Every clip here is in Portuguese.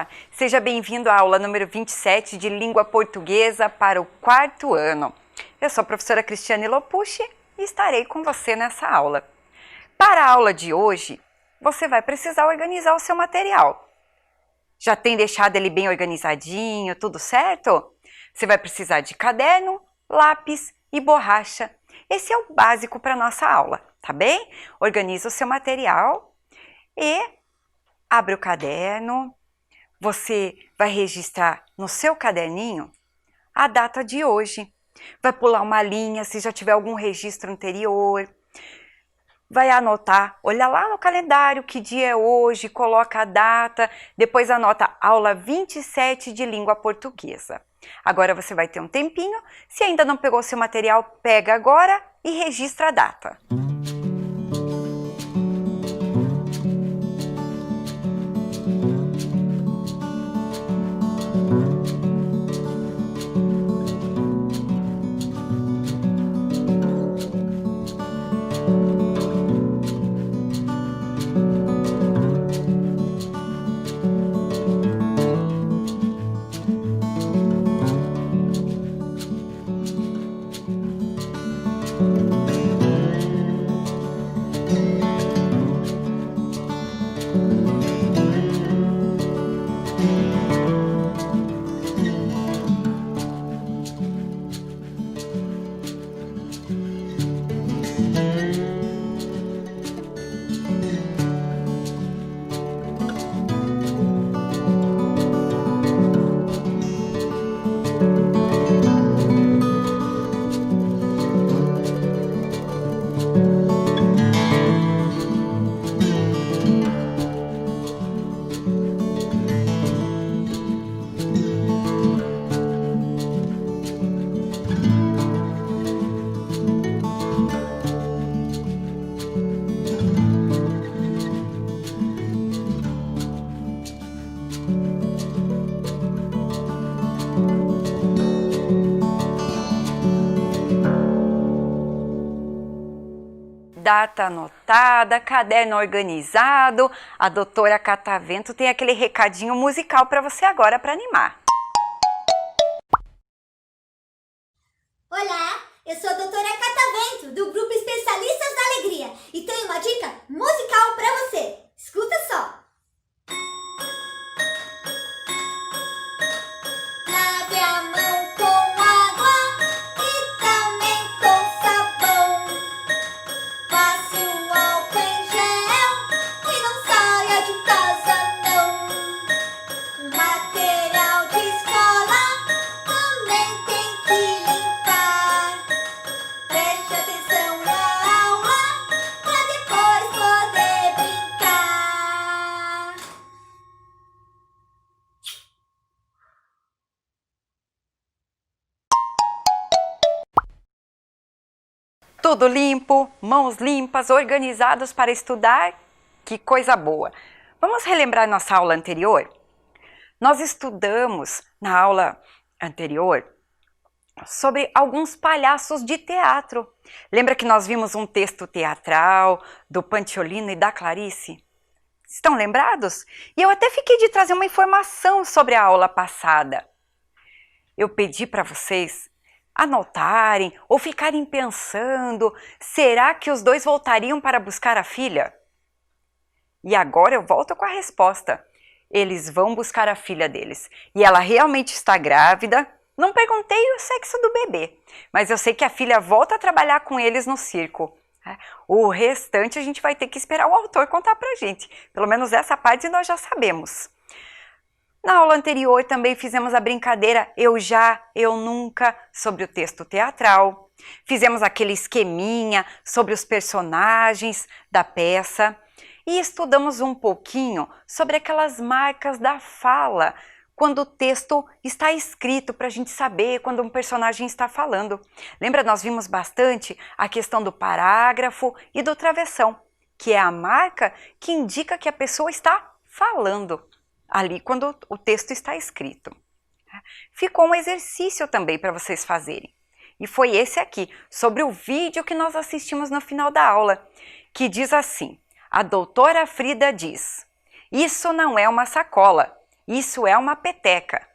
Olá, seja bem-vindo à aula número 27 de Língua Portuguesa para o 4º ano. Eu sou a professora Cristiane Lopucci e estarei com você nessa aula. Para a aula de hoje, você vai precisar organizar o seu material. Já tem deixado ele bem organizadinho, tudo certo? Você vai precisar de caderno, lápis e borracha. Esse é o básico para a nossa aula, tá bem? Organiza o seu material e abre o caderno. Você vai registrar no seu caderninho a data de hoje. Vai pular uma linha se já tiver algum registro anterior. Vai anotar, olha lá no calendário que dia é hoje, coloca a data, depois anota aula 27 de língua portuguesa. Agora você vai ter um tempinho, se ainda não pegou seu material, pega agora e registra a data. Data anotada, caderno organizado, a doutora Catavento tem aquele recadinho musical para você agora para animar. Olá, eu sou a doutora Catavento, do Grupo Especialistas da Alegria, e tenho uma dica musical para você. Escuta só! Lave a mão com água e também com sabão. Passe um álcool em gel e não saia de casa não. Material de escola também tem que limpar. Preste atenção na aula para depois poder brincar. Tudo limpo, mãos limpas, organizados para estudar? Que coisa boa! Vamos relembrar nossa aula anterior? Nós estudamos na aula anterior sobre alguns palhaços de teatro. Lembra que nós vimos um texto teatral do Pantiolino e da Clarice? Estão lembrados? E eu até fiquei de trazer uma informação sobre a aula passada. Eu pedi para vocês anotarem ou ficarem pensando, será que os dois voltariam para buscar a filha? E agora eu volto com a resposta. Eles vão buscar a filha deles. E ela realmente está grávida. Não perguntei o sexo do bebê, mas eu sei que a filha volta a trabalhar com eles no circo. O restante a gente vai ter que esperar o autor contar pra gente. Pelo menos essa parte nós já sabemos. Na aula anterior também fizemos a brincadeira Eu Já, Eu Nunca sobre o texto teatral. Fizemos aquele esqueminha sobre os personagens da peça e estudamos um pouquinho sobre aquelas marcas da fala, quando o texto está escrito para a gente saber quando um personagem está falando. Lembra, nós vimos bastante a questão do parágrafo e do travessão, que é a marca que indica que a pessoa está falando ali quando o texto está escrito. Ficou um exercício também para vocês fazerem. E foi esse aqui, sobre o vídeo que nós assistimos no final da aula, que diz assim: a doutora Frida diz: isso não é uma sacola, isso é uma peteca.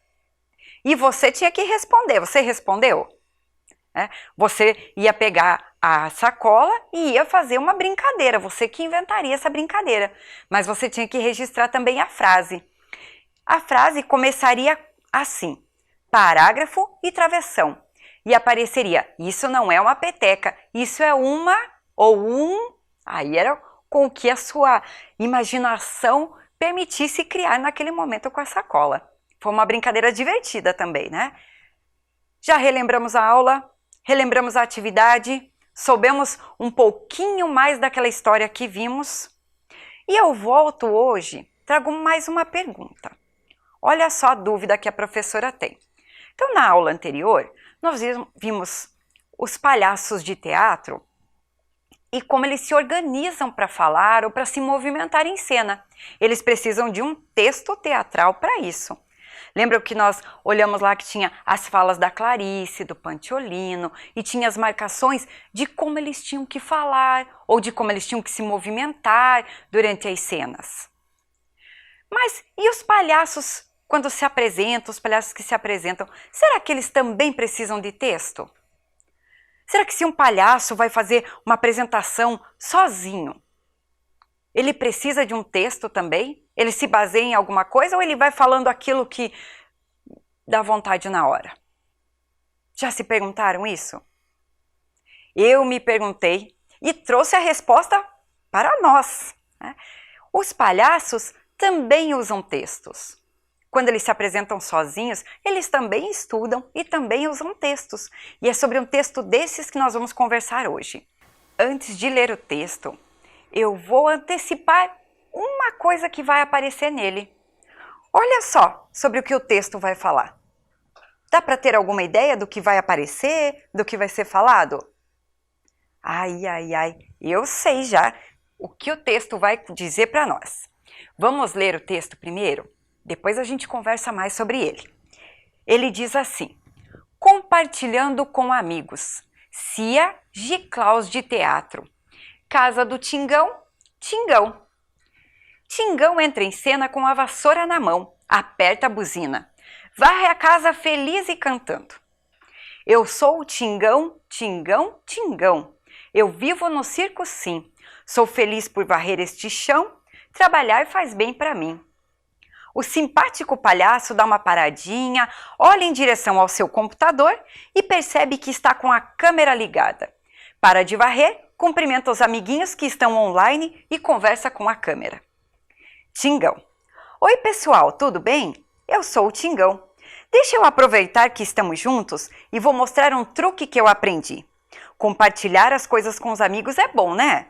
E você tinha que responder. Você respondeu? Você ia pegar a sacola e ia fazer uma brincadeira. Você que inventaria essa brincadeira. Mas você tinha que registrar também a frase. A frase começaria assim: parágrafo e travessão. E apareceria: isso não é uma peteca, isso é uma ou um. Aí era com o que a sua imaginação permitisse criar naquele momento com a sacola. Foi uma brincadeira divertida também, né? Já relembramos a aula, relembramos a atividade, soubemos um pouquinho mais daquela história que vimos. E eu volto hoje, trago mais uma pergunta. Olha só a dúvida que a professora tem. Então, na aula anterior, nós vimos os palhaços de teatro e como eles se organizam para falar ou para se movimentar em cena. Eles precisam de um texto teatral para isso. Lembra que nós olhamos lá que tinha as falas da Clarice, do Pantiolino, e tinha as marcações de como eles tinham que falar ou de como eles tinham que se movimentar durante as cenas. Mas e os palhaços quando se apresentam, os palhaços que se apresentam, será que eles também precisam de texto? Será que se um palhaço vai fazer uma apresentação sozinho, ele precisa de um texto também? Ele se baseia em alguma coisa ou ele vai falando aquilo que dá vontade na hora? Já se perguntaram isso? Eu me perguntei e trouxe a resposta para nós, né? Os palhaços também usam textos. Quando eles se apresentam sozinhos, eles também estudam e também usam textos. E é sobre um texto desses que nós vamos conversar hoje. Antes de ler o texto, eu vou antecipar uma coisa que vai aparecer nele. Olha só sobre o que o texto vai falar. Dá para ter alguma ideia do que vai aparecer, do que vai ser falado? Ai, eu sei já o que o texto vai dizer para nós. Vamos ler o texto primeiro? Depois a gente conversa mais sobre ele. Ele diz assim: compartilhando com amigos, Cia Giclaus de teatro. Casa do Tingão, Tingão. Tingão entra em cena com a vassoura na mão, aperta a buzina, varre a casa feliz e cantando. Eu sou o Tingão, Tingão, Tingão. Eu vivo no circo sim, sou feliz por varrer este chão, trabalhar faz bem para mim. O simpático palhaço dá uma paradinha, olha em direção ao seu computador e percebe que está com a câmera ligada. Para de varrer, cumprimenta os amiguinhos que estão online e conversa com a câmera. Tingão. Oi pessoal, tudo bem? Eu sou o Tingão. Deixa eu aproveitar que estamos juntos e vou mostrar um truque que eu aprendi. Compartilhar as coisas com os amigos é bom, né?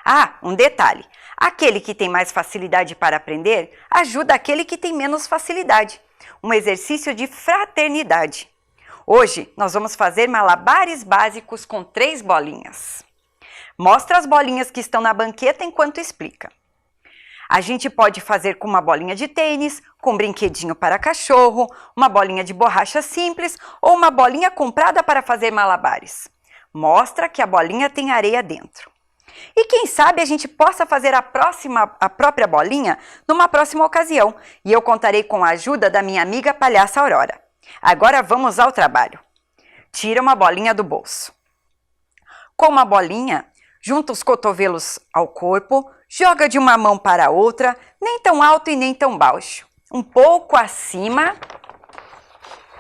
Ah, um detalhe. Aquele que tem mais facilidade para aprender ajuda aquele que tem menos facilidade. Um exercício de fraternidade. Hoje nós vamos fazer malabares básicos com 3 bolinhas. Mostra as bolinhas que estão na banqueta enquanto explica. A gente pode fazer com uma bolinha de tênis, com um brinquedinho para cachorro, uma bolinha de borracha simples ou uma bolinha comprada para fazer malabares. Mostra que a bolinha tem areia dentro. E quem sabe a gente possa fazer a própria bolinha numa próxima ocasião. E eu contarei com a ajuda da minha amiga palhaça Aurora. Agora vamos ao trabalho. Tira uma bolinha do bolso. Com uma bolinha, junta os cotovelos ao corpo, joga de uma mão para a outra, nem tão alto e nem tão baixo. Um pouco acima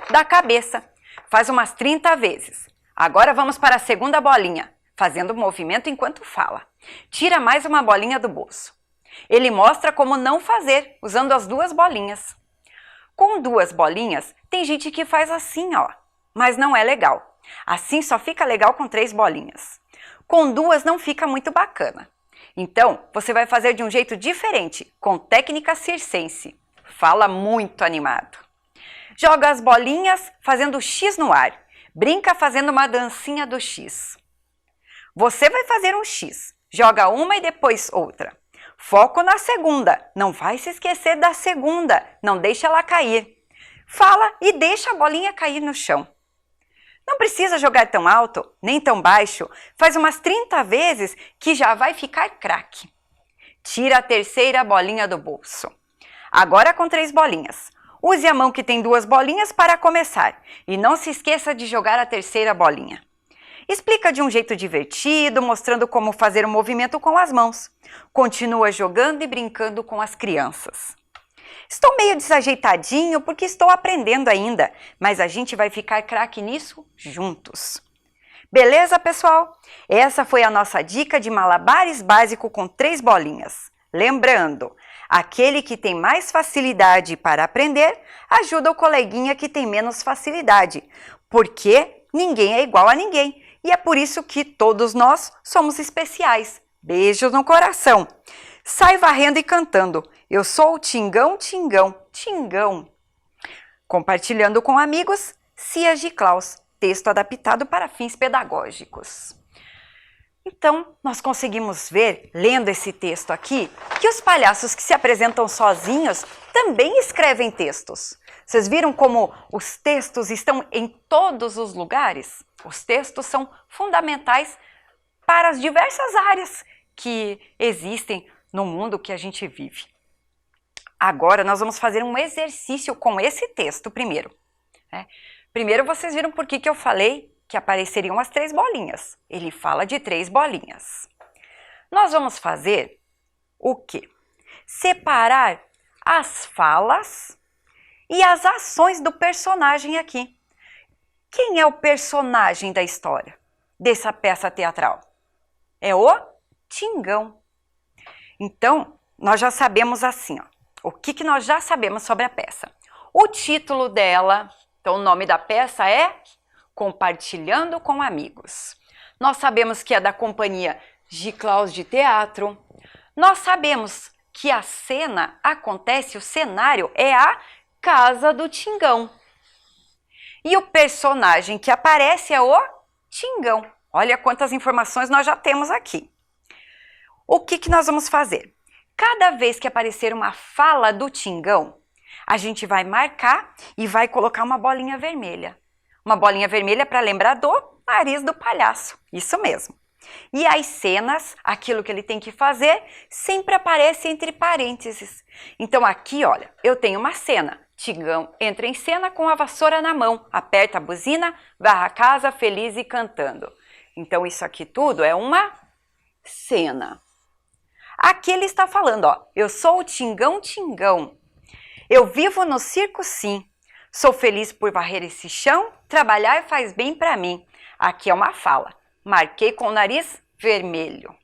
da cabeça. Faz umas 30 vezes. Agora vamos para a segunda bolinha, fazendo o movimento enquanto fala. Tira mais uma bolinha do bolso. Ele mostra como não fazer, usando as 2 bolinhas. Com 2 bolinhas, tem gente que faz assim, ó, mas não é legal. Assim só fica legal com 3 bolinhas. Com 2 não fica muito bacana. Então, você vai fazer de um jeito diferente, com técnica circense. Fala muito animado. Joga as bolinhas fazendo X no ar. Brinca fazendo uma dancinha do X. Você vai fazer um X. Joga uma e depois outra. Foco na segunda. Não vai se esquecer da segunda. Não deixa ela cair. Fala e deixa a bolinha cair no chão. Não precisa jogar tão alto, nem tão baixo. Faz umas 30 vezes que já vai ficar craque. Tira a terceira bolinha do bolso. Agora com 3 bolinhas. Use a mão que tem 2 bolinhas para começar e não se esqueça de jogar a terceira bolinha. Explica de um jeito divertido, mostrando como fazer o movimento com as mãos. Continua jogando e brincando com as crianças. Estou meio desajeitadinho porque estou aprendendo ainda, mas a gente vai ficar craque nisso juntos. Beleza, pessoal? Essa foi a nossa dica de malabares básico com 3 bolinhas. Lembrando, aquele que tem mais facilidade para aprender ajuda o coleguinha que tem menos facilidade, porque ninguém é igual a ninguém e é por isso que todos nós somos especiais. Beijos no coração! Sai varrendo e cantando. Eu sou o Tingão, Tingão, Tingão. Compartilhando com amigos, Cia Giclaus. Texto adaptado para fins pedagógicos. Então, nós conseguimos ver, lendo esse texto aqui, que os palhaços que se apresentam sozinhos também escrevem textos. Vocês viram como os textos estão em todos os lugares? Os textos são fundamentais para as diversas áreas que existem no mundo que a gente vive. Agora, nós vamos fazer um exercício com esse texto primeiro, né? Primeiro, vocês viram por que eu falei que apareceriam as 3 bolinhas. Ele fala de 3 bolinhas. Nós vamos fazer o quê? Separar as falas e as ações do personagem aqui. Quem é o personagem da história dessa peça teatral? É o Tingão. Então, nós já sabemos assim, ó, o que nós já sabemos sobre a peça. O título dela... Então, o nome da peça é Compartilhando com Amigos. Nós sabemos que é da companhia Giclaus de Teatro. Nós sabemos que a cena acontece, o cenário é a casa do Tingão. E o personagem que aparece é o Tingão. Olha quantas informações nós já temos aqui. O que nós vamos fazer? Cada vez que aparecer uma fala do Tingão, a gente vai marcar e vai colocar uma bolinha vermelha. Uma bolinha vermelha para lembrar do nariz do palhaço. Isso mesmo. E as cenas, aquilo que ele tem que fazer, sempre aparece entre parênteses. Então aqui, olha, eu tenho uma cena. Tingão entra em cena com a vassoura na mão, aperta a buzina, varra a casa feliz e cantando. Então isso aqui tudo é uma cena. Aqui ele está falando, ó, eu sou o Tingão, Tingão. Eu vivo no circo sim, sou feliz por varrer esse chão, trabalhar faz bem para mim. Aqui é uma fala, marquei com o nariz vermelho.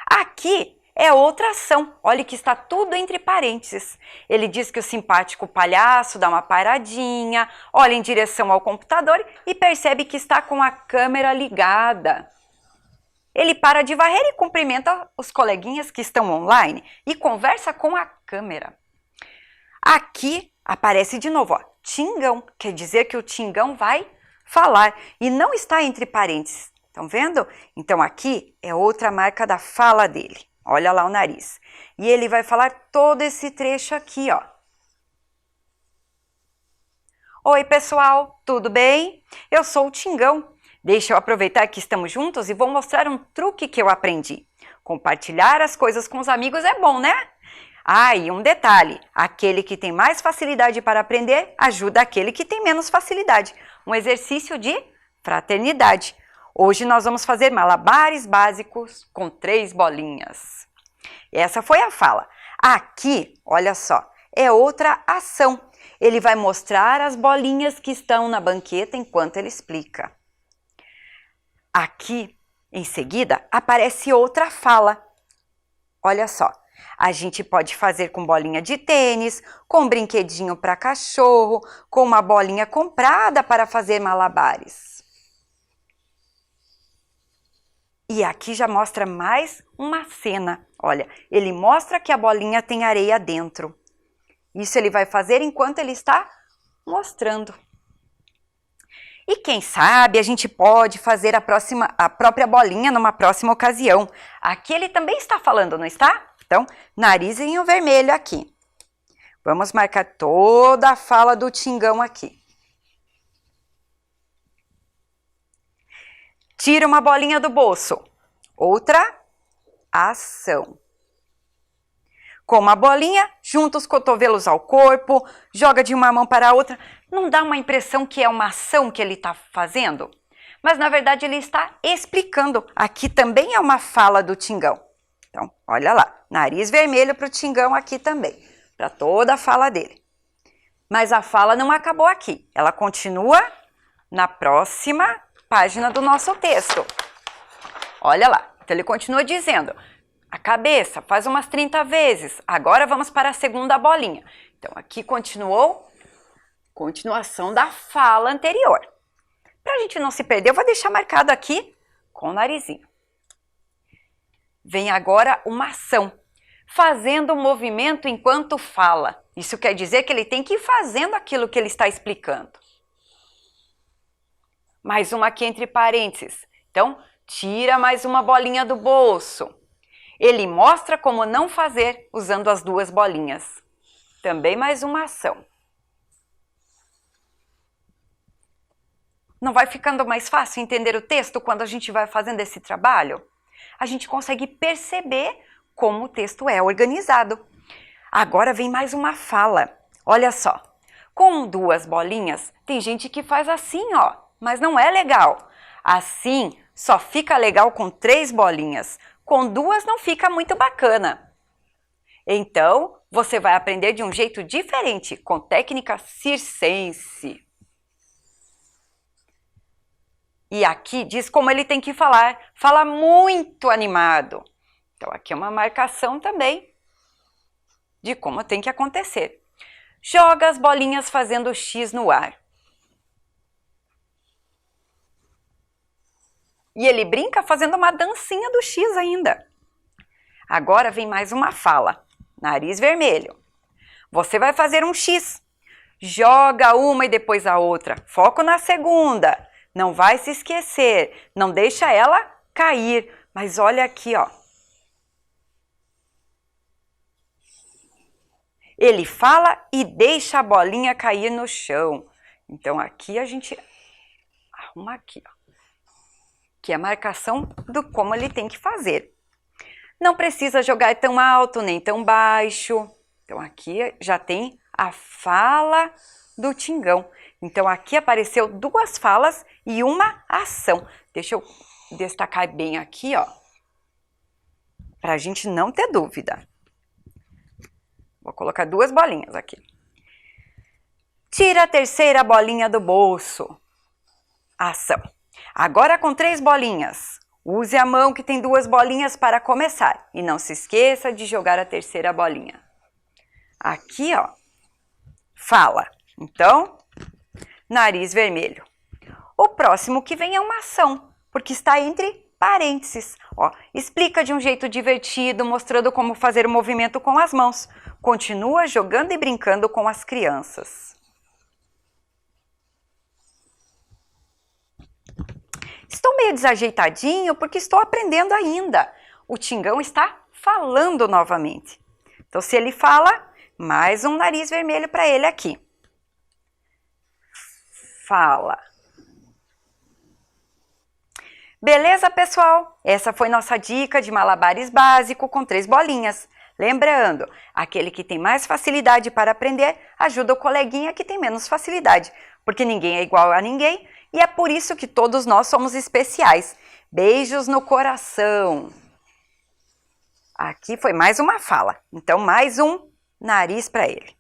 Aqui é outra ação, olha que está tudo entre parênteses. Ele diz que o simpático palhaço dá uma paradinha, olha em direção ao computador e percebe que está com a câmera ligada. Ele para de varrer e cumprimenta os coleguinhas que estão online e conversa com a câmera. Aqui aparece de novo, ó, Tingão, quer dizer que o Tingão vai falar e não está entre parênteses, estão vendo? Então aqui é outra marca da fala dele, olha lá o nariz. E ele vai falar todo esse trecho aqui, ó. Oi pessoal, tudo bem? Eu sou o Tingão. Deixa eu aproveitar que estamos juntos e vou mostrar um truque que eu aprendi. Compartilhar as coisas com os amigos é bom, né? Ah, e um detalhe, aquele que tem mais facilidade para aprender ajuda aquele que tem menos facilidade. Um exercício de fraternidade. Hoje nós vamos fazer malabares básicos com 3 bolinhas. Essa foi a fala. Aqui, olha só, é outra ação. Ele vai mostrar as bolinhas que estão na banqueta enquanto ele explica. Aqui, em seguida, aparece outra fala. Olha só. A gente pode fazer com bolinha de tênis, com brinquedinho para cachorro, com uma bolinha comprada para fazer malabares. E aqui já mostra mais uma cena. Olha, ele mostra que a bolinha tem areia dentro. Isso ele vai fazer enquanto ele está mostrando. E quem sabe a gente pode fazer a própria bolinha numa próxima ocasião. Aqui ele também está falando, não está? Então, narizinho vermelho aqui. Vamos marcar toda a fala do Tingão aqui. Tira uma bolinha do bolso. Outra ação. Com uma bolinha, junta os cotovelos ao corpo, joga de uma mão para a outra. Não dá uma impressão que é uma ação que ele está fazendo? Mas, na verdade, ele está explicando. Aqui também é uma fala do Tingão. Então, olha lá, nariz vermelho para o Tingão aqui também, para toda a fala dele. Mas a fala não acabou aqui, ela continua na próxima página do nosso texto. Olha lá, então ele continua dizendo, a cabeça faz umas 30 vezes, agora vamos para a segunda bolinha. Então aqui continuação da fala anterior. Para a gente não se perder, eu vou deixar marcado aqui com o narizinho. Vem agora uma ação, fazendo o movimento enquanto fala. Isso quer dizer que ele tem que ir fazendo aquilo que ele está explicando. Mais uma aqui entre parênteses. Então, tira mais uma bolinha do bolso. Ele mostra como não fazer usando as duas bolinhas. Também mais uma ação. Não vai ficando mais fácil entender o texto quando a gente vai fazendo esse trabalho? A gente consegue perceber como o texto é organizado. Agora vem mais uma fala. Olha só, com duas bolinhas, tem gente que faz assim, ó, mas não é legal. Assim, só fica legal com 3 bolinhas. Com 2 não fica muito bacana. Então, você vai aprender de um jeito diferente, com técnica circense. E aqui diz como ele tem que falar. Fala muito animado. Então, aqui é uma marcação também de como tem que acontecer. Joga as bolinhas fazendo X no ar. E ele brinca fazendo uma dancinha do X ainda. Agora vem mais uma fala. Nariz vermelho. Você vai fazer um X. Joga uma e depois a outra. Foco na segunda. Não vai se esquecer. Não deixa ela cair. Mas olha aqui, ó. Ele fala e deixa a bolinha cair no chão. Então aqui a gente arruma aqui, ó. Que é a marcação do como ele tem que fazer. Não precisa jogar tão alto nem tão baixo. Então aqui já tem a fala do Tingão. Então aqui apareceu 2 falas e uma ação. Deixa eu destacar bem aqui, ó. Para a gente não ter dúvida. Vou colocar 2 bolinhas aqui. Tira a terceira bolinha do bolso. Ação. Agora com 3 bolinhas. Use a mão que tem 2 bolinhas para começar. E não se esqueça de jogar a terceira bolinha. Aqui, ó. Fala. Então, nariz vermelho. O próximo que vem é uma ação, porque está entre parênteses. Ó, explica de um jeito divertido, mostrando como fazer o movimento com as mãos. Continua jogando e brincando com as crianças. Estou meio desajeitadinho porque estou aprendendo ainda. O Tingão está falando novamente. Então, se ele fala, mais um nariz vermelho para ele aqui. Fala. Beleza, pessoal? Essa foi nossa dica de malabares básico com 3 bolinhas. Lembrando, aquele que tem mais facilidade para aprender ajuda o coleguinha que tem menos facilidade, porque ninguém é igual a ninguém e é por isso que todos nós somos especiais. Beijos no coração. Aqui foi mais uma fala, então mais um nariz para ele.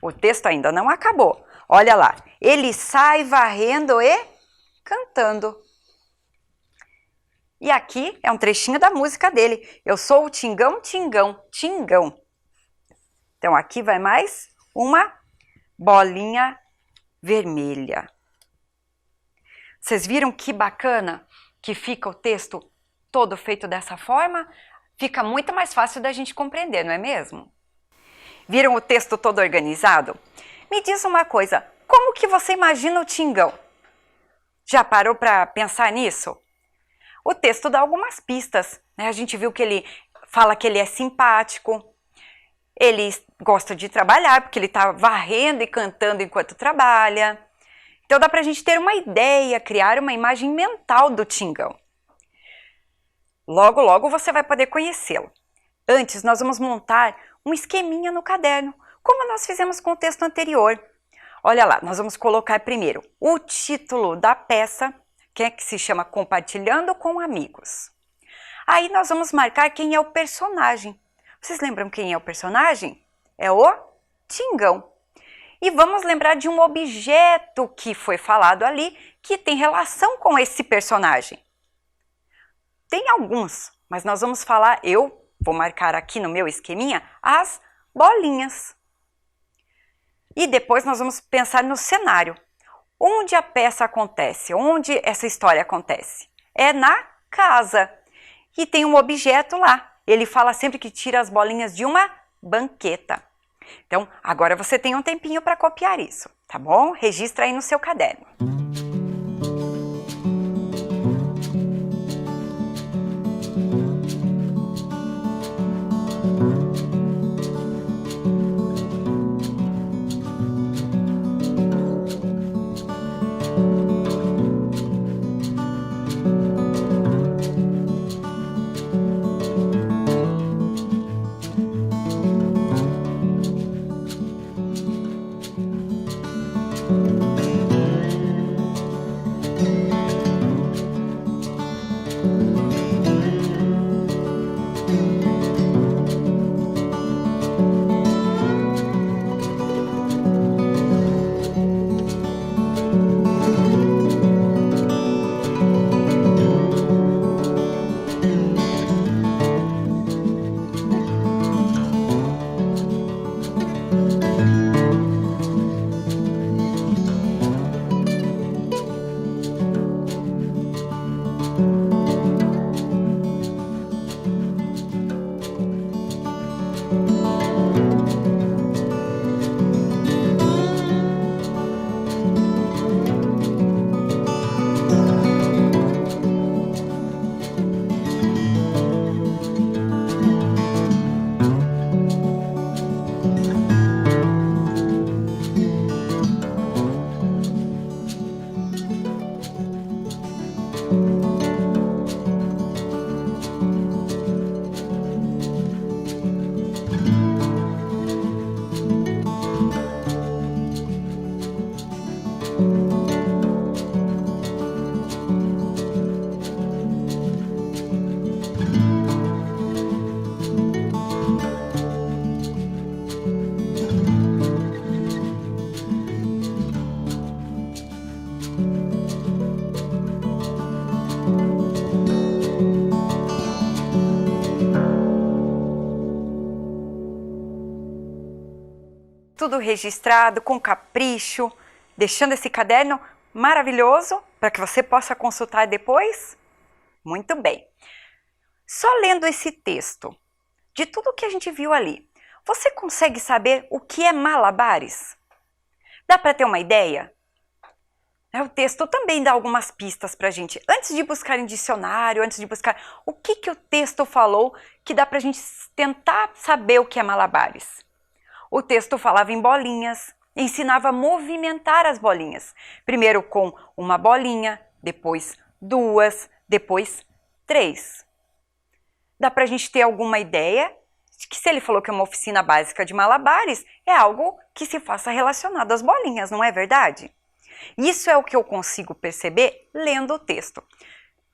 O texto ainda não acabou. Olha lá, ele sai varrendo e cantando. E aqui é um trechinho da música dele. Eu sou o Tingão, Tingão, Tingão. Então aqui vai mais uma bolinha vermelha. Vocês viram que bacana que fica o texto todo feito dessa forma? Fica muito mais fácil da gente compreender, não é mesmo? Viram o texto todo organizado? Me diz uma coisa, como que você imagina o Tingão? Já parou para pensar nisso? O texto dá algumas pistas, né? A gente viu que ele fala que ele é simpático, ele gosta de trabalhar, porque ele está varrendo e cantando enquanto trabalha. Então dá para a gente ter uma ideia, criar uma imagem mental do Tingão. Logo, logo você vai poder conhecê-lo. Antes, nós vamos montar um esqueminha no caderno, como nós fizemos com o texto anterior. Olha lá, nós vamos colocar primeiro o título da peça, que se chama Compartilhando com Amigos. Aí nós vamos marcar quem é o personagem. Vocês lembram quem é o personagem? É o Tingão. E vamos lembrar de um objeto que foi falado ali, que tem relação com esse personagem. Tem alguns, mas nós vamos falar, eu vou marcar aqui no meu esqueminha, as bolinhas. E depois nós vamos pensar no cenário. Onde a peça acontece? Onde essa história acontece? É na casa. E tem um objeto lá. Ele fala sempre que tira as bolinhas de uma banqueta. Então, agora você tem um tempinho para copiar isso, tá bom? Registra aí no seu caderno. Tudo registrado, com capricho, deixando esse caderno maravilhoso para que você possa consultar depois? Muito bem. Só lendo esse texto, de tudo que a gente viu ali, você consegue saber o que é malabares? Dá para ter uma ideia? O texto também dá algumas pistas para a gente. Antes de buscar em dicionário, antes de buscar o que o texto falou, que dá para a gente tentar saber o que é malabares. O texto falava em bolinhas, ensinava a movimentar as bolinhas. Primeiro com uma bolinha, depois duas, depois três. Dá para a gente ter alguma ideia de que se ele falou que é uma oficina básica de malabares, é algo que se faça relacionado às bolinhas, não é verdade? Isso é o que eu consigo perceber lendo o texto.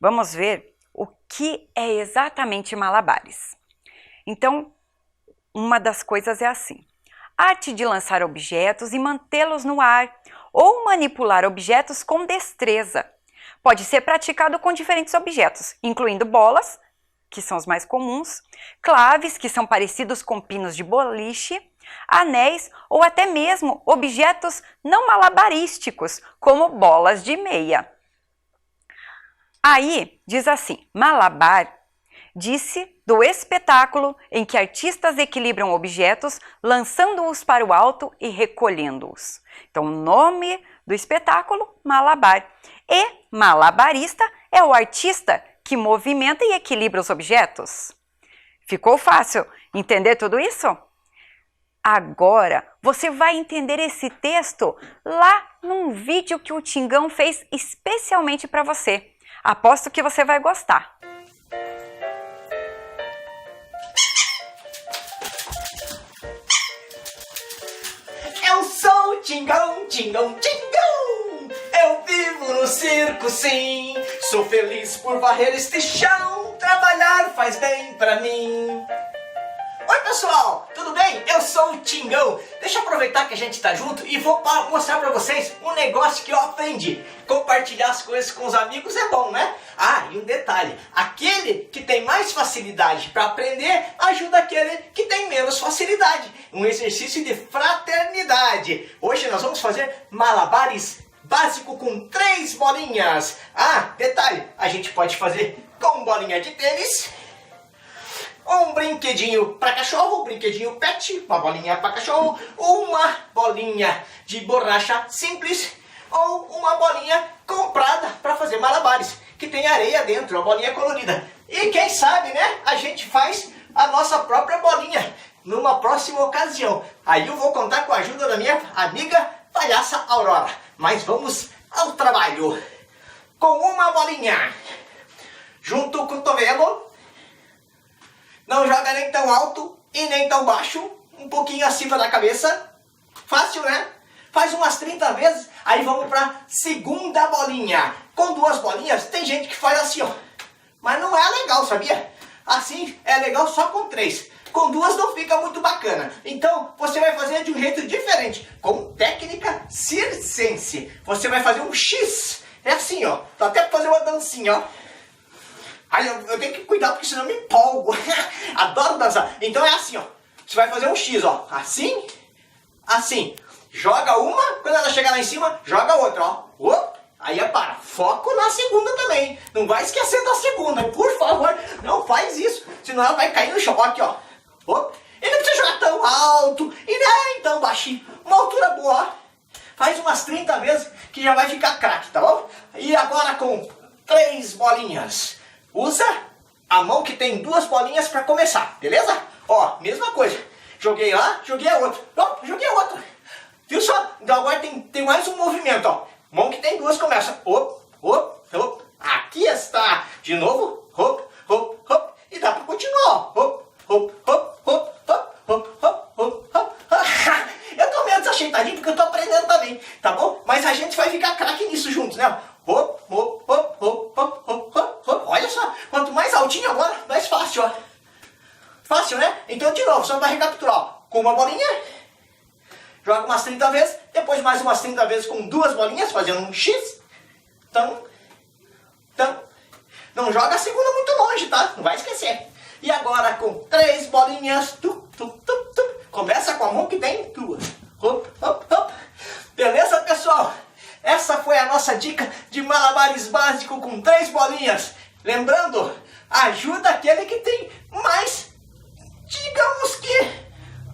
Vamos ver o que é exatamente malabares. Então, uma das coisas é assim: arte de lançar objetos e mantê-los no ar, ou manipular objetos com destreza. Pode ser praticado com diferentes objetos, incluindo bolas, que são os mais comuns, claves, que são parecidos com pinos de boliche, anéis ou até mesmo objetos não malabarísticos, como bolas de meia. Aí diz assim: malabar disse do espetáculo em que artistas equilibram objetos, lançando-os para o alto e recolhendo-os. Então, o nome do espetáculo, malabar. E malabarista é o artista que movimenta e equilibra os objetos. Ficou fácil entender tudo isso? Agora, você vai entender esse texto lá num vídeo que o Tingão fez especialmente para você. Aposto que você vai gostar. Tingão, tingão, tingão! Eu vivo no circo, sim. Sou feliz por varrer este chão. Trabalhar faz bem pra mim. Oi pessoal, tudo bem? Eu sou o Tingão. Deixa eu aproveitar que a gente tá junto e vou mostrar pra vocês um negócio que eu aprendi. Compartilhar as coisas com os amigos é bom, né? Ah, e um detalhe, aquele que tem mais facilidade para aprender ajuda aquele que tem menos facilidade. Um exercício de fraternidade. Hoje nós vamos fazer malabares básico com 3 bolinhas. Ah, detalhe, a gente pode fazer com bolinha de tênis, um brinquedinho para cachorro, um brinquedinho pet, uma bolinha para cachorro, uma bolinha de borracha simples ou uma bolinha comprada para fazer malabares, que tem areia dentro, uma bolinha colorida. E quem sabe, né, a gente faz a nossa própria bolinha numa próxima ocasião. Aí eu vou contar com a ajuda da minha amiga palhaça Aurora. Mas vamos ao trabalho. Com uma bolinha, junto o cotovelo. Não joga nem tão alto e nem tão baixo, um pouquinho acima da cabeça. Fácil, né? Faz umas 30 vezes, aí vamos para segunda bolinha. Com 2 bolinhas, tem gente que faz assim, ó. Mas não é legal, sabia? Assim é legal só com 3. Com 2 não fica muito bacana. Então você vai fazer de um jeito diferente, com técnica circense. Você vai fazer um X. É assim, ó. Dá até pra fazer uma dancinha, ó. Aí eu tenho que cuidar porque senão eu me empolgo. Adoro dançar. Então é assim, ó. Você vai fazer um X, ó. Assim, assim. Joga uma, quando ela chegar lá em cima, joga outra, ó. Aí para. Foco na segunda também. Não vai esquecer da segunda, por favor. Não faz isso, senão ela vai cair no chão. Aqui, ó. E não precisa jogar tão alto e nem tão baixinho. Uma altura boa, ó. Faz umas 30 vezes que já vai ficar craque, tá bom? E agora com 3 bolinhas. Usa a mão que tem 2 bolinhas para começar, beleza? Ó, mesma coisa. Joguei lá, joguei a outra. Joguei a outra. Viu só? Então agora tem mais um movimento, ó. Mão que tem 2 começa. Aqui está. De novo. E dá para continuar, ó. Eu tô meio desajeitadinho porque eu tô aprendendo também, tá bom? Mas a gente vai ficar craque nisso juntos, né? Olha só, quanto mais altinho agora, mais fácil, ó. Fácil, né? Então de novo, só para recapitular, ó. Com uma bolinha, joga umas 30 vezes, depois mais umas 30 vezes com 2 bolinhas, fazendo um X. Não joga a segunda muito longe, tá? Não vai esquecer. E agora com 3 bolinhas, começa com a mão que tem 2. Beleza, pessoal? Essa foi a nossa dica de malabares básico com 3 bolinhas. Lembrando, ajuda aquele que tem mais, digamos que,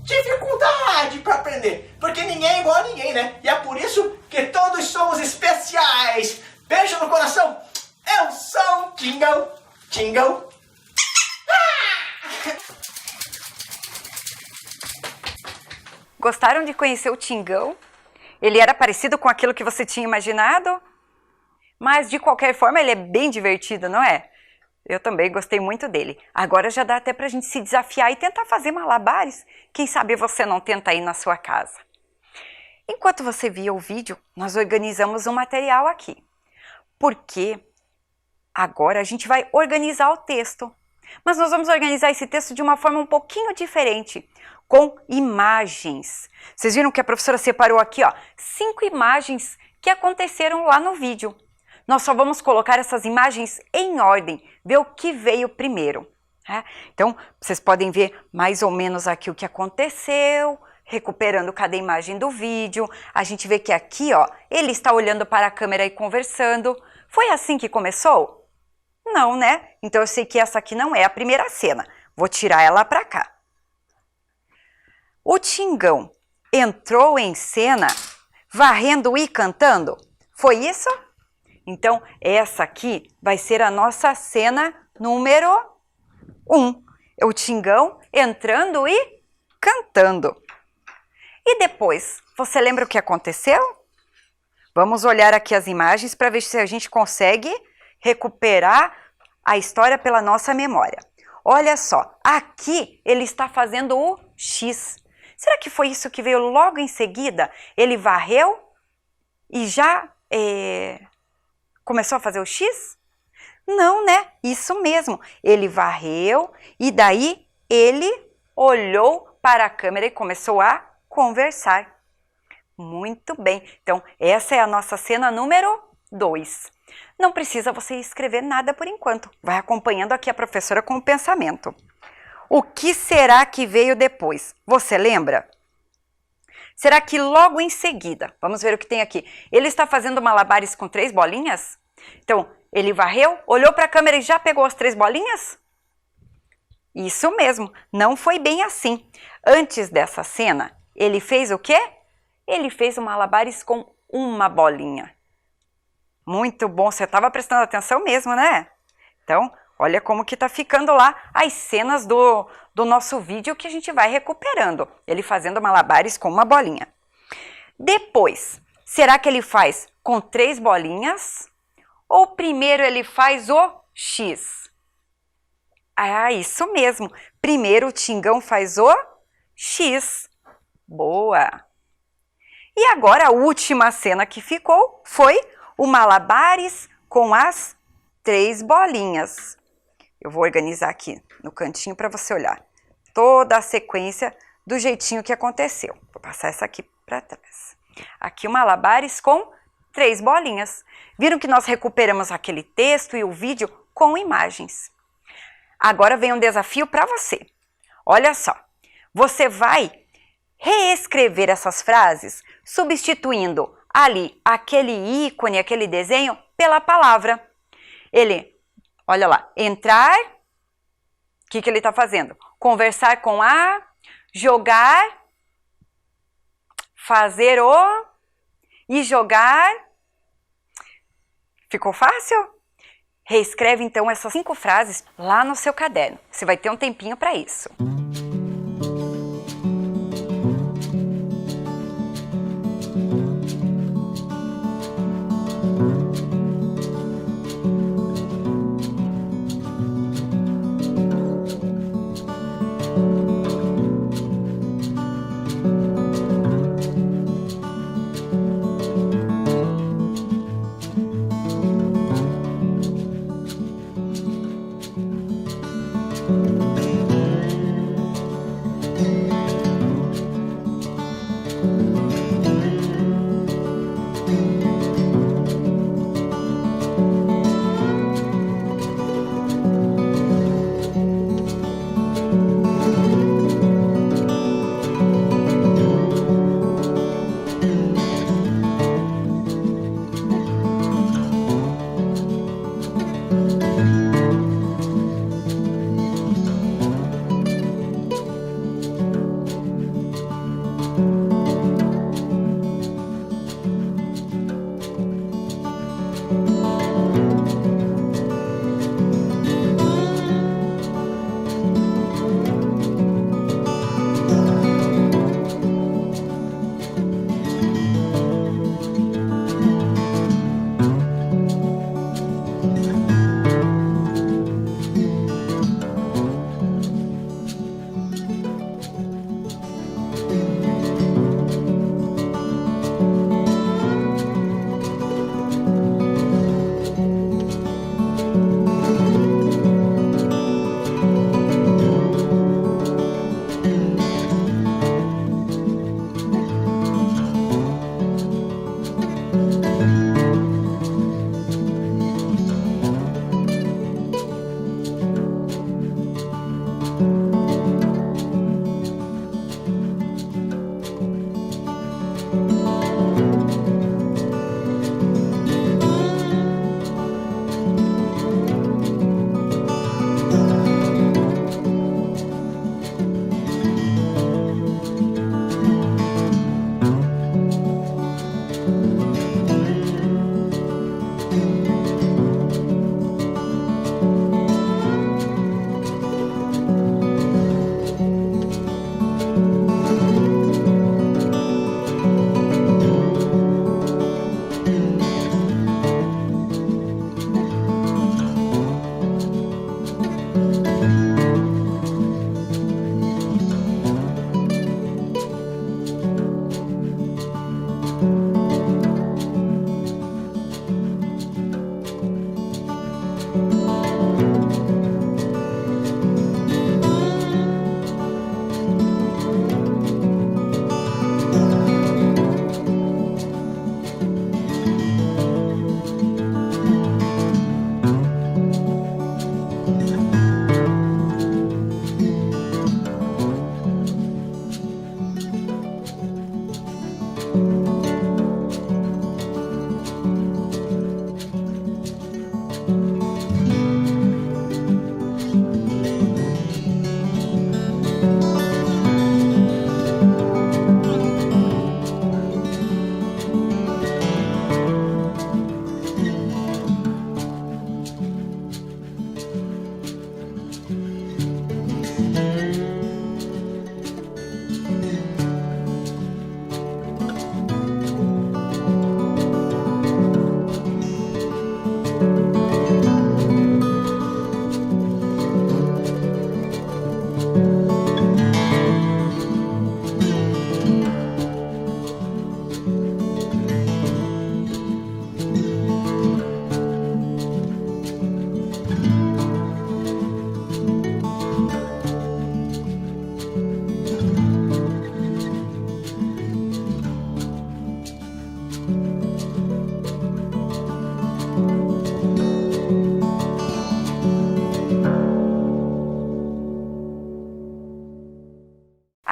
dificuldade para aprender. Porque ninguém é igual a ninguém, né? E é por isso que todos somos especiais. Beijo no coração. Eu sou o Tingão. Tingão. Gostaram de conhecer o Tingão? Ele era parecido com aquilo que você tinha imaginado? Mas, de qualquer forma, ele é bem divertido, não é? Eu também gostei muito dele. Agora já dá até pra gente se desafiar e tentar fazer malabares. Quem sabe você não tenta aí na sua casa. Enquanto você via o vídeo, nós organizamos um material aqui. Porque agora a gente vai organizar o texto. Mas nós vamos organizar esse texto de uma forma um pouquinho diferente, com imagens. Vocês viram que a professora separou aqui, ó, 5 imagens que aconteceram lá no vídeo. Nós só vamos colocar essas imagens em ordem, ver o que veio primeiro. Né? Então, vocês podem ver mais ou menos aqui o que aconteceu, recuperando cada imagem do vídeo. A gente vê que aqui, ó, ele está olhando para a câmera e conversando. Foi assim que começou? Não, né? Então eu sei que essa aqui não é a primeira cena. Vou tirar ela para cá. O Tingão entrou em cena varrendo e cantando? Foi isso? Então, essa aqui vai ser a nossa cena número 1. O Tingão entrando e cantando. E depois, você lembra o que aconteceu? Vamos olhar aqui as imagens para ver se a gente consegue recuperar a história pela nossa memória. Olha só, aqui ele está fazendo o X. Será que foi isso que veio logo em seguida? Ele varreu e já começou a fazer o X? Não, né? Isso mesmo. Ele varreu e daí ele olhou para a câmera e começou a conversar. Muito bem. Então, essa é a nossa cena número 2. Não precisa você escrever nada por enquanto. Vai acompanhando aqui a professora com o pensamento. O que será que veio depois? Você lembra? Será que logo em seguida, vamos ver o que tem aqui, ele está fazendo malabares com 3 bolinhas? Então, ele varreu, olhou para a câmera e já pegou as 3 bolinhas? Isso mesmo, não foi bem assim. Antes dessa cena, ele fez o quê? Ele fez o malabares com uma bolinha. Muito bom, você estava prestando atenção mesmo, né? Então, olha como que tá ficando lá as cenas do nosso vídeo que a gente vai recuperando. Ele fazendo malabares com uma bolinha. Depois, será que ele faz com 3 bolinhas? Ou primeiro ele faz o X? Ah, isso mesmo. Primeiro o Tingão faz o X. Boa! E agora a última cena que ficou foi o malabares com as 3 bolinhas. Eu vou organizar aqui no cantinho para você olhar toda a sequência do jeitinho que aconteceu. Vou passar essa aqui para trás. Aqui o malabares com 3 bolinhas. Viram que nós recuperamos aquele texto e o vídeo com imagens. Agora vem um desafio para você. Olha só, você vai reescrever essas frases substituindo ali aquele ícone, aquele desenho pela palavra. Ele, olha lá, entrar, o que ele está fazendo? Conversar com a, jogar, fazer o e jogar. Ficou fácil? Reescreve então essas 5 frases lá no seu caderno. Você vai ter um tempinho para isso.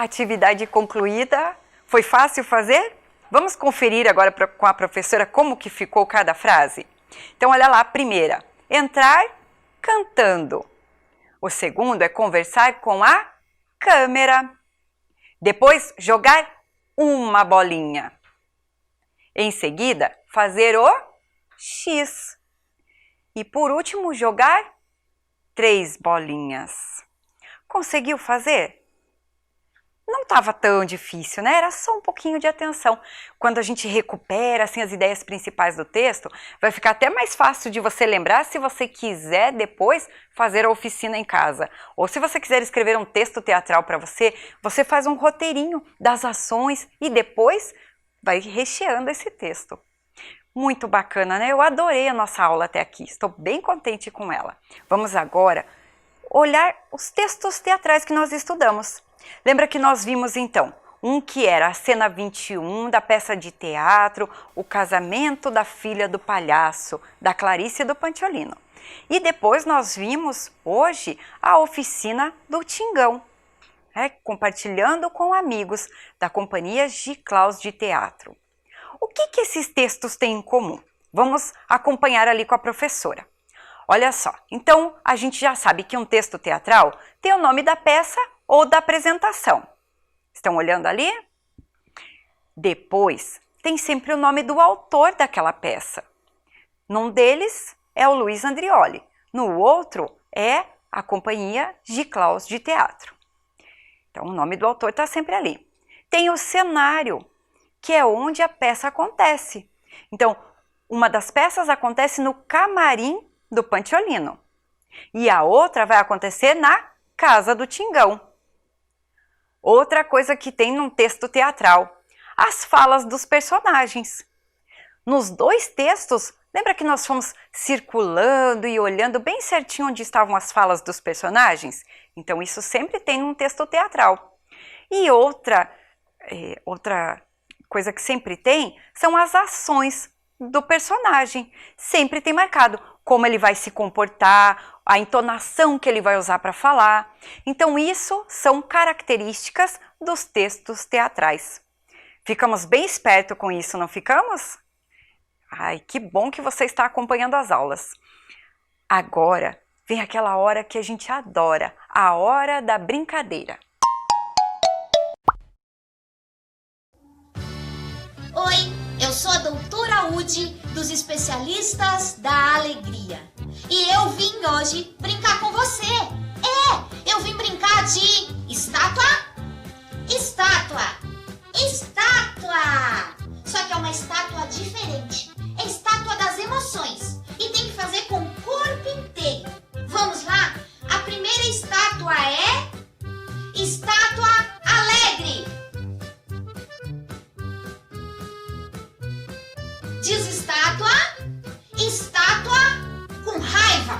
Atividade concluída. Foi fácil fazer? Vamos conferir agora com a professora como que ficou cada frase? Então, olha lá, a primeira, entrar cantando. O segundo é conversar com a câmera. Depois, jogar uma bolinha. Em seguida, fazer o X. E por último, jogar 3 bolinhas. Conseguiu fazer? Não estava tão difícil, né? Era só um pouquinho de atenção. Quando a gente recupera assim, as ideias principais do texto, vai ficar até mais fácil de você lembrar se você quiser depois fazer a oficina em casa. Ou se você quiser escrever um texto teatral para você, você faz um roteirinho das ações e depois vai recheando esse texto. Muito bacana, né? Eu adorei a nossa aula até aqui. Estou bem contente com ela. Vamos agora olhar os textos teatrais que nós estudamos. Lembra que nós vimos então um que era a cena 21 da peça de teatro O Casamento da Filha do Palhaço, da Clarice do Pantiolino. E depois nós vimos hoje a oficina do Tingão, compartilhando com amigos da Companhia Giclaus de Teatro. O que esses textos têm em comum? Vamos acompanhar ali com a professora. Olha só, então a gente já sabe que um texto teatral tem o nome da peça ou da apresentação. Estão olhando ali? Depois, tem sempre o nome do autor daquela peça. Num deles é o Luiz Andrioli, no outro é a Companhia Giclaus de Teatro. Então, o nome do autor está sempre ali. Tem o cenário, que é onde a peça acontece. Então, uma das peças acontece no camarim do Pantiolino e a outra vai acontecer na Casa do Tingão. Outra coisa que tem num texto teatral, as falas dos personagens. Nos 2 textos, lembra que nós fomos circulando e olhando bem certinho onde estavam as falas dos personagens? Então isso sempre tem num texto teatral. E outra coisa que sempre tem são as ações do personagem. Sempre tem marcado como ele vai se comportar, a entonação que ele vai usar para falar. Então isso são características dos textos teatrais. Ficamos bem espertos com isso, não ficamos? Ai, que bom que você está acompanhando as aulas. Agora vem aquela hora que a gente adora, a hora da brincadeira. Oi, eu sou a doutora Udi, dos especialistas da alegria. E eu vim hoje brincar com você. Eu vim brincar de estátua, estátua, estátua. Só que é uma estátua diferente. É estátua das emoções. E tem que fazer com o corpo inteiro. Vamos lá? A primeira estátua é estátua alegre. Diz estátua, estátua com raiva.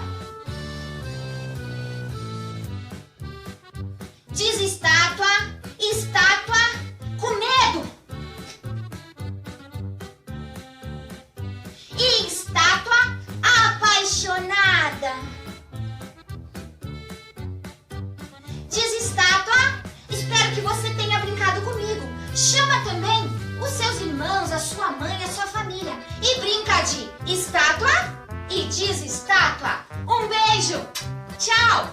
Diz estátua, estátua com medo. E estátua apaixonada. Diz estátua, espero que você tenha brincado comigo. Chama também os seus irmãos, a sua mãe, a sua família e brinca de estátua e diz estátua. Um beijo! Tchau!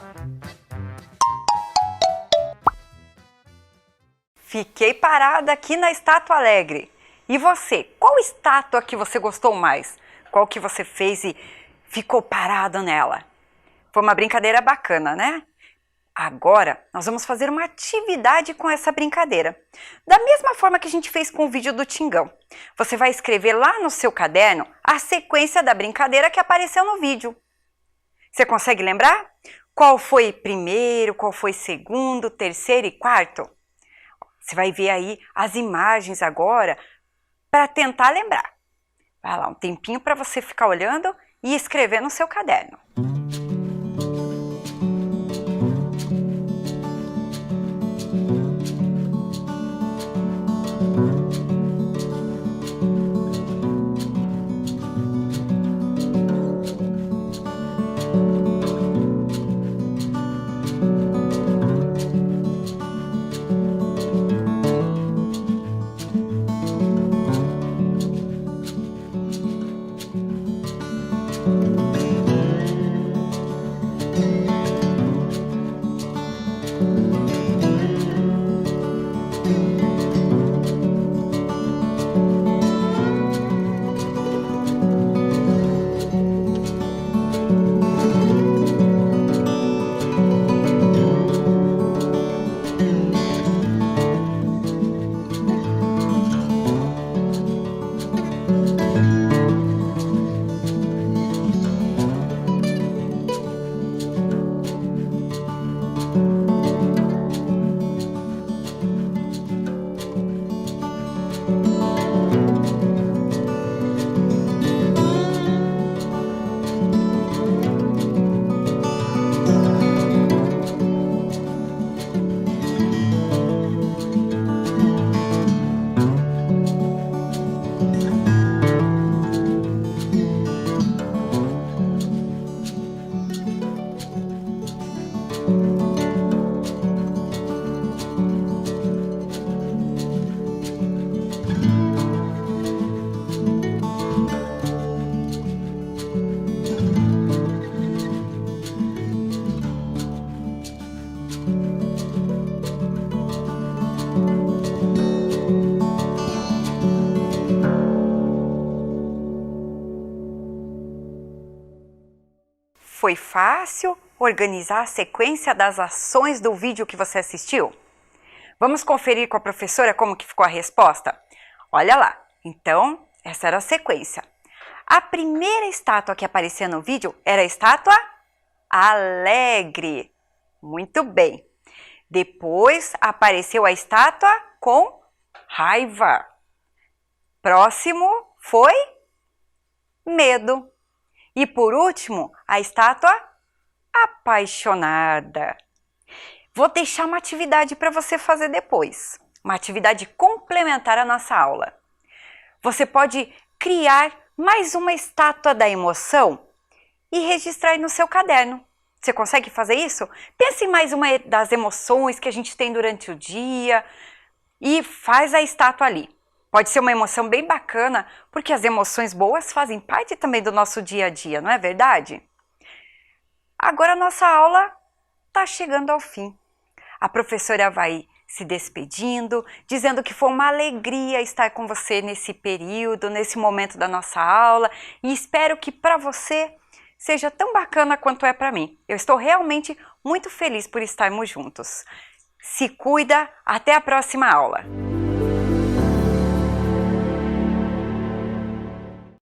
Fiquei parada aqui na estátua alegre. E você? Qual estátua que você gostou mais? Qual que você fez e ficou parado nela? Foi uma brincadeira bacana, né? Agora, nós vamos fazer uma atividade com essa brincadeira. Da mesma forma que a gente fez com o vídeo do Tingão. Você vai escrever lá no seu caderno a sequência da brincadeira que apareceu no vídeo. Você consegue lembrar? Qual foi primeiro, qual foi segundo, terceiro e quarto? Você vai ver aí as imagens agora para tentar lembrar. Vai lá, um tempinho para você ficar olhando e escrever no seu caderno. Foi fácil organizar a sequência das ações do vídeo que você assistiu? Vamos conferir com a professora como que ficou a resposta? Olha lá, então essa era a sequência. A primeira estátua que aparecia no vídeo era a estátua alegre. Muito bem. Depois apareceu a estátua com raiva. Próximo foi medo. E por último, a estátua apaixonada. Vou deixar uma atividade para você fazer depois. Uma atividade complementar à nossa aula. Você pode criar mais uma estátua da emoção e registrar aí no seu caderno. Você consegue fazer isso? Pense em mais uma das emoções que a gente tem durante o dia e faz a estátua ali. Pode ser uma emoção bem bacana, porque as emoções boas fazem parte também do nosso dia a dia, não é verdade? Agora a nossa aula está chegando ao fim. A professora vai se despedindo, dizendo que foi uma alegria estar com você nesse período, nesse momento da nossa aula, e espero que para você seja tão bacana quanto é para mim. Eu estou realmente muito feliz por estarmos juntos. Se cuida, até a próxima aula!